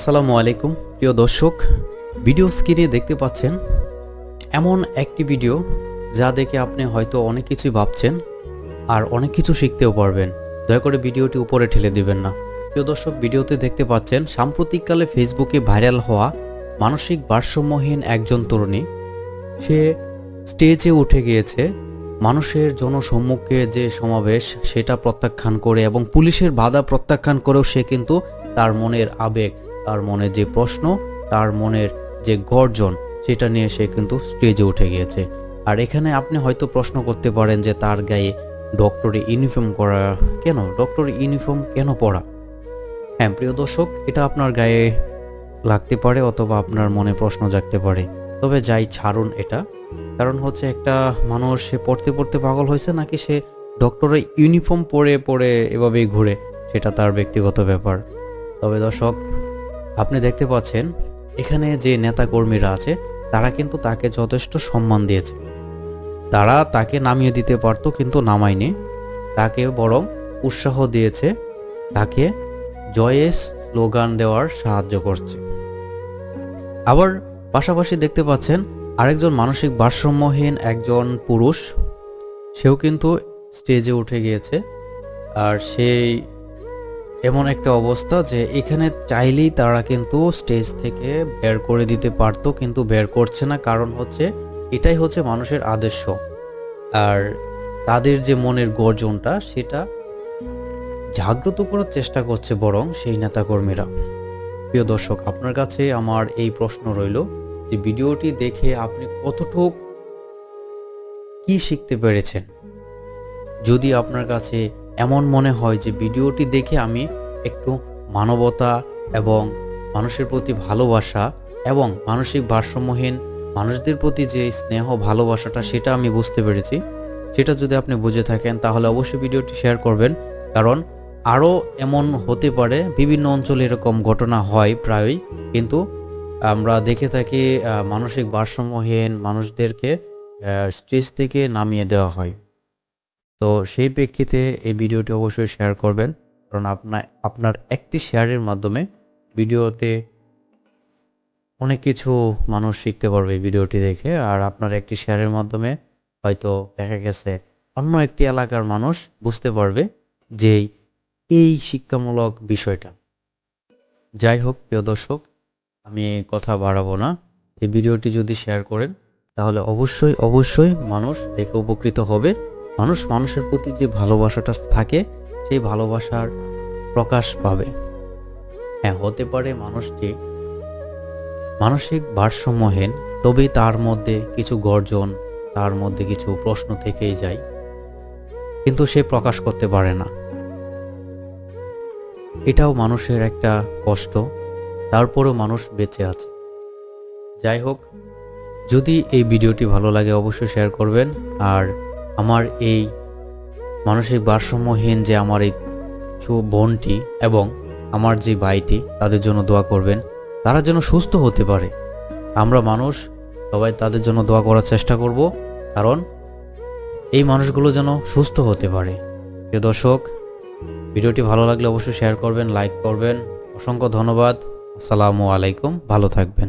আসসালামু আলাইকুম প্রিয় দর্শক, ভিডিও স্ক্রিনে দেখতে পাচ্ছেন এমন একটি ভিডিও যা দেখে আপনি হয়তো অনেক কিছুই ভাবছেন আর অনেক কিছু শিখতেও পারবেন। দয়া করে ভিডিওটি উপরে ঠেলে দিবেন না। প্রিয় দর্শক, ভিডিওতে দেখতে পাচ্ছেন সাম্প্রতিককালে ফেসবুকে ভাইরাল হওয়া মানসিক ভারসাম্যহীন একজন তরুণী। সে স্টেজে উঠে গিয়েছে, মানুষের জনসম্মুখে যে সমাবেশ সেটা প্রত্যাখ্যান করে এবং পুলিশের বাধা প্রত্যাখ্যান করেও সে কিন্তু তার মনের আবেগ, তার মনে যে প্রশ্ন, তার মনের যে গর্জন, সেটা নিয়ে সে কিন্তু স্টেজে উঠে গিয়েছে। আর এখানে আপনি হয়তো প্রশ্ন করতে পারেন যে তার গায়ে ডক্টরি ইউনিফর্ম করা কেন, ডক্টরি ইউনিফর্ম কেন পরা? হ্যাঁ প্রিয় দর্শক, এটা আপনার গায়ে লাগতে পারে অথবা আপনার মনে প্রশ্ন জাগতে পারে, তবে যাই ছাড়ুন এটা। কারণ হচ্ছে একটা মানুষ সে পড়তে পড়তে পাগল হয়েছে নাকি সে ডক্টরের ইউনিফর্ম পরে পরে এভাবেই ঘুরে, সেটা তার ব্যক্তিগত ব্যাপার। তবে দর্শক, আপনি দেখতে পাচ্ছেন এখানে যে নেতাকর্মীরা আছে তারা কিন্তু তাকে যথেষ্ট সম্মান দিয়েছে। তারা তাকে নামিয়ে দিতে পারতো কিন্তু নামায়নি, তাকে বরং উৎসাহ দিয়েছে, তাকে জয়েস স্লোগান দেওয়ার সাহায্য করছে। আবার পাশাপাশি দেখতে পাচ্ছেন আরেকজন মানসিক ভারসাম্যহীন একজন পুরুষ, সেও কিন্তু স্টেজে উঠে গিয়েছে। আর সেই এমন একটা অবস্থা যে এখানে চাইলেই তারা কিন্তু স্টেজ থেকে বের করে দিতে পারতো, কিন্তু বের করছে না। কারণ হচ্ছে এটাই হচ্ছে মানুষের আদর্শ, আর তাদের যে মনের গর্জনটা সেটা জাগ্রত করার চেষ্টা করছে বরং সেই নেতাকর্মীরা। প্রিয় দর্শক, আপনার কাছে আমার এই প্রশ্ন রইল যে ভিডিওটি দেখে আপনি কতটুক কি শিখতে পেরেছেন? যদি আপনার কাছে এমন মনে হয় যে ভিডিওটি দেখে আমি একটু মানবতা এবং মানুষের প্রতি ভালোবাসা এবং মানসিক ভারসাম্যহীন মানুষদের প্রতি যে স্নেহ ভালোবাসাটা সেটা আমি বুঝতে পেরেছি, সেটা যদি আপনি বুঝে থাকেন তাহলে অবশ্যই ভিডিওটি শেয়ার করবেন। কারণ আরও এমন হতে পারে, বিভিন্ন অঞ্চলে এরকম ঘটনা হয় প্রায়ই, কিন্তু আমরা দেখে থাকি মানসিক ভারসাম্যহীন মানুষদেরকে স্টেজ থেকে নামিয়ে দেওয়া হয়। তো সেই প্রেক্ষিতে এই ভিডিওটি অবশ্যই শেয়ার করবেন, কারণ আপনার একটি শেয়ারের মাধ্যমে ভিডিওতে অনেক কিছু মানুষ শিখতে পারবে এই ভিডিওটি দেখে। আর আপনার একটি শেয়ারের মাধ্যমে হয়তো দেখা গেছে অন্য একটি এলাকার মানুষ বুঝতে পারবে যে এই শিক্ষামূলক বিষয়টা। যাই হোক প্রিয় দর্শক, আমি কথা বাড়াবো না। এই ভিডিওটি যদি শেয়ার করেন তাহলে অবশ্যই অবশ্যই মানুষ দেখে উপকৃত হবে। মানুষ মানুষের প্রতি যে ভালোবাসাটা থাকে সেই ভালোবাসার প্রকাশ পাবে। হ্যাঁ, হতে পারে মানুষটি মানসিক ভারসাম্যহীন, তবে তার মধ্যে কিছু গর্জন, তার মধ্যে কিছু প্রশ্ন থেকেই যায়, কিন্তু সে প্রকাশ করতে পারে না। এটাও মানুষের একটা কষ্ট, তারপরেও মানুষ বেঁচে আছে। যাই হোক, যদি এই ভিডিওটি ভালো লাগে অবশ্যই শেয়ার করবেন। আর আমার এই মানসিক ভারসাম্যহীন যে আমার এই বোনটি এবং আমার যে ভাইটি, তাদের জন্য দোয়া করবেন, তারা যেন সুস্থ হতে পারে। আমরা মানুষ সবাই তাদের জন্য দোয়া করার চেষ্টা করব, কারণ এই মানুষগুলো যেন সুস্থ হতে পারে। প্রিয় দর্শক, ভিডিওটি ভালো লাগলে অবশ্যই শেয়ার করবেন, লাইক করবেন। অসংখ্য ধন্যবাদ। আসসালামু আলাইকুম, ভালো থাকবেন।